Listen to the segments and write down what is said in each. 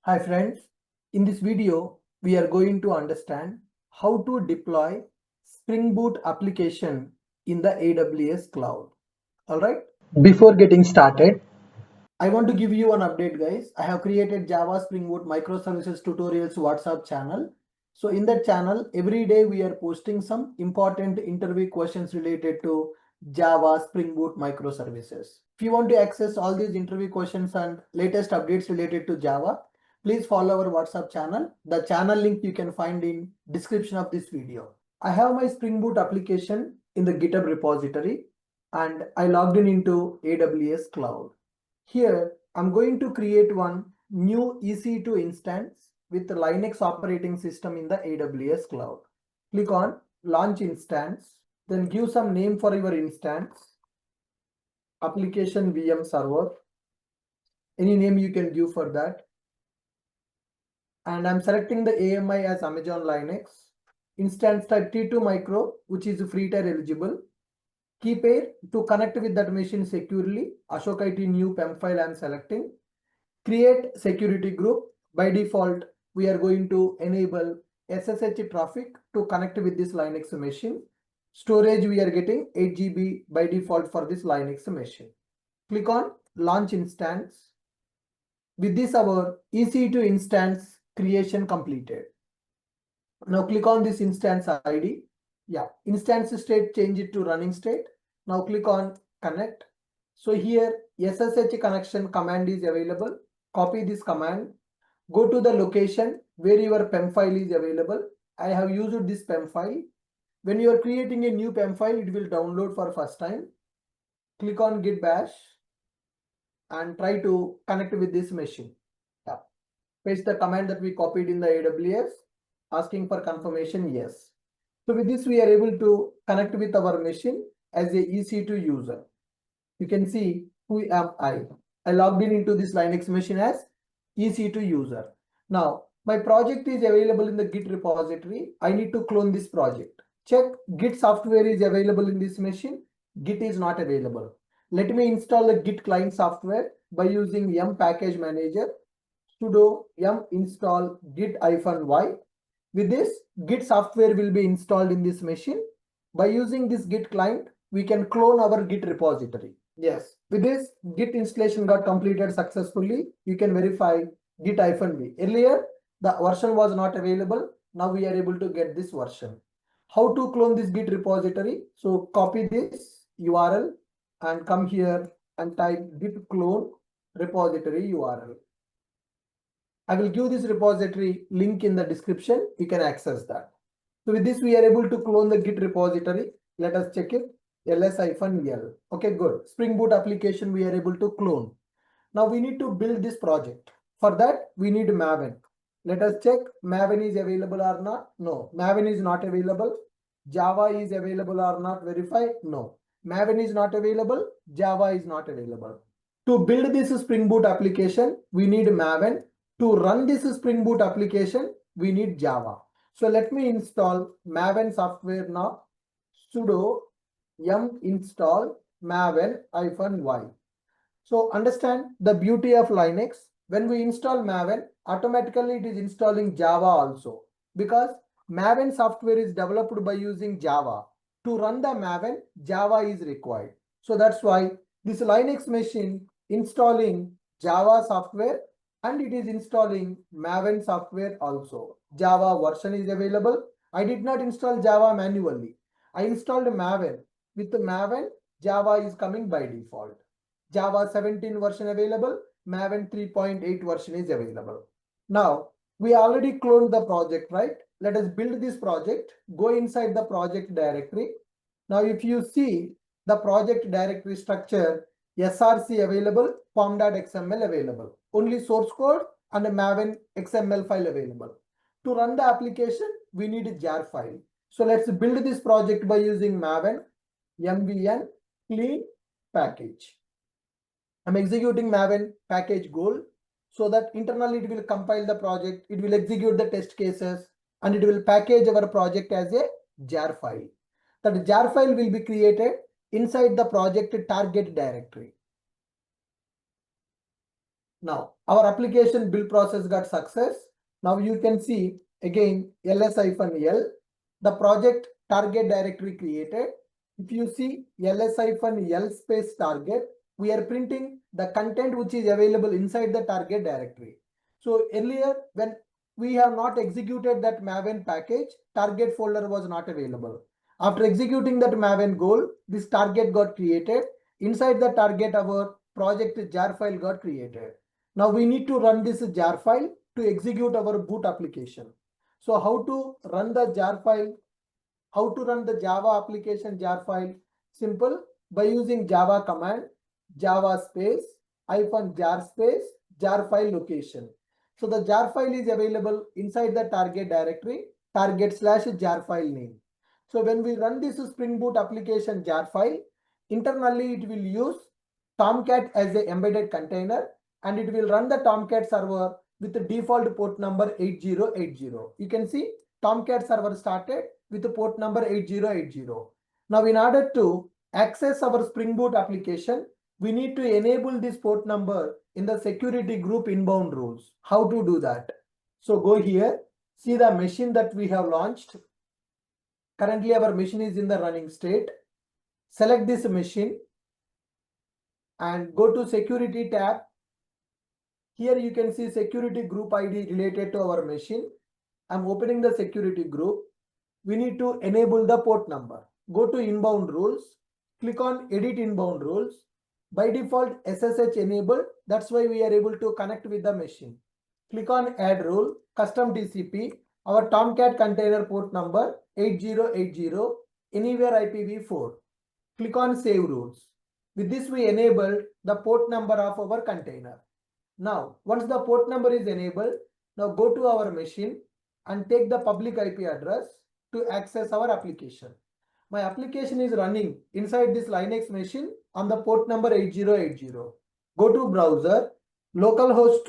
Hi friends, in this video we are going to understand how to deploy Spring Boot application in the AWS cloud. Alright, before getting started, I want to give you an update guys. I have created Java Spring Boot microservices tutorials WhatsApp channel. So in that channel, every day we are posting some important interview questions related to Java Spring Boot microservices. If you want to access all these interview questions and latest updates related to Java, please follow our WhatsApp channel. The channel link you can find in description of this video. I have my Spring Boot application in the GitHub repository and I logged in into AWS cloud. Here, I'm going to create one new EC2 instance with the Linux operating system in the AWS cloud. Click on Launch Instance, then give some name for your instance, Application VM Server, any name you can give for that. And I'm selecting the AMI as Amazon Linux, instance type T2 micro, which is free tier eligible. Key pair to connect with that machine securely, Ashok IT new PEM file I'm selecting. Create security group. By default, we are going to enable SSH traffic to connect with this Linux machine. Storage we are getting 8 GB by default for this Linux machine. Click on launch instance. With this, our EC2 instance creation completed. Now click on this instance ID. Yeah, instance state, change it to running state. Now click on connect. So here SSH connection command is available. Copy this command. Go to the location where your PEM file is available. I have used this PEM file. When you are creating a new PEM file, it will download for first time. Click on git bash and try to connect with this machine. Yeah. Paste the command that we copied in the AWS, asking for confirmation yes. So with this, we are able to connect with our machine as a EC2 user. You can see who am I. I logged in into this Linux machine as EC2 user. Now, my project is available in the Git repository. I need to clone this project. Check Git software is available in this machine. Git is not available. Let me install the Git client software by using yum package manager, sudo yum install git-y. With this, Git software will be installed in this machine. By using this Git client, we can clone our Git repository. Yes, with this, Git installation got completed successfully. You can verify git-v. Earlier, the version was not available. Now we are able to get this version. How to clone this Git repository? So copy this URL and come here and type git clone repository URL. I will give this repository link in the description. You can access that. So with this, we are able to clone the Git repository. Let us check it. ls-l. Okay, good. Spring Boot application we are able to clone. Now we need to build this project. For that, we need Maven. Let us check Maven is available or not. No, Maven is not available. Java is available or not. Verify. No, Maven is not available. Java is not available. To build this Spring Boot application, we need Maven. To run this Spring Boot application, we need Java. So let me install Maven software now. Sudo yum install maven-y. So understand the beauty of Linux. When we install Maven, automatically it is installing Java also, because Maven software is developed by using Java. To run the Maven, Java is required. So that's why this Linux machine installing Java software and it is installing Maven software also. Java version is available. I did not install Java manually. I installed Maven. With Maven, Java is coming by default. Java 17 version available, Maven 3.8 version is available. Now, we already cloned the project, right? Let us build this project. Go inside the project directory. Now, if you see the project directory structure, src available, pom.xml available. Only source code and a Maven XML file available. To run the application, we need a jar file. So let's build this project by using Maven mvn clean package. I'm executing Maven package goal so that internally it will compile the project, it will execute the test cases, and it will package our project as a jar file. That jar file will be created inside the project target directory. Now our application build process got success. Now you can see again ls-l, the project target directory created. If you see ls-l space target, we are printing the content which is available inside the target directory. So earlier when we have not executed that Maven package, target folder was not available. After executing that Maven goal, this target got created. Inside the target, our project jar file got created. Now we need to run this jar file to execute our boot application. So how to run the jar file? How to run the Java application jar file? Simple, by using Java command, Java space, -jar space, jar file location. So the jar file is available inside the target directory, target/jar file name. So when we run this Spring Boot application jar file, internally it will use Tomcat as an embedded container, and it will run the Tomcat server with the default port number 8080. You can see Tomcat server started with the port number 8080. Now in order to access our Spring Boot application, we need to enable this port number in the security group inbound rules. How to do that? So go here, see the machine that we have launched. Currently our machine is in the running state. Select this machine and go to security tab. Here you can see security group ID related to our machine. I'm opening the security group. We need to enable the port number. Go to inbound rules, click on edit inbound rules. By default SSH enabled, that's why we are able to connect with the machine. Click on add rule, custom TCP, our Tomcat container port number 8080, anywhere IPv4. Click on save rules. With this we enabled the port number of our container. Now once the port number is enabled, now go to our machine and take the public IP address to access our application. My application is running inside this Linux machine on the port number 8080. Go to browser, localhost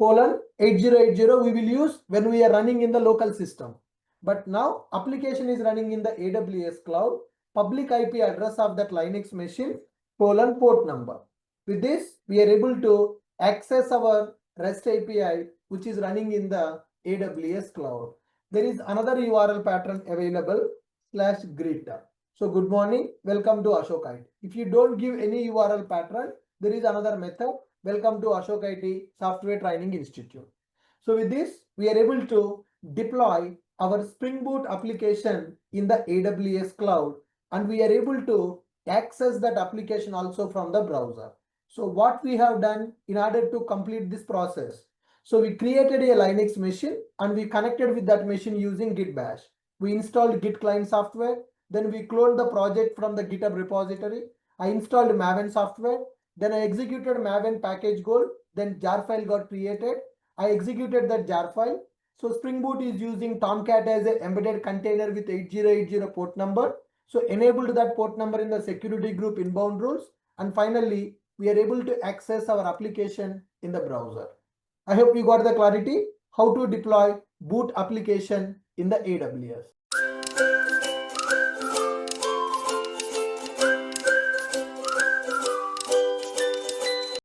:8080 we will use when we are running in the local system. But now application is running in the AWS cloud, public IP address of that Linux machine, :port number. With this, we are able to access our REST API, which is running in the AWS cloud. There is another URL pattern available, /grid. So good morning, welcome to Ashok IT. If you don't give any URL pattern, there is another method. Welcome to Ashok IT Software Training Institute. So with this, we are able to deploy our Spring Boot application in the AWS cloud, and we are able to access that application also from the browser. So what we have done in order to complete this process? So we created a Linux machine and we connected with that machine using Git Bash. We installed Git client software. Then we cloned the project from the GitHub repository. I installed Maven software. Then I executed Maven package goal. Then jar file got created. I executed that jar file. So Spring Boot is using Tomcat as an embedded container with 8080 port number. So enabled that port number in the security group inbound rules. And finally, we are able to access our application in the browser. I hope you got the clarity how to deploy boot application in the AWS.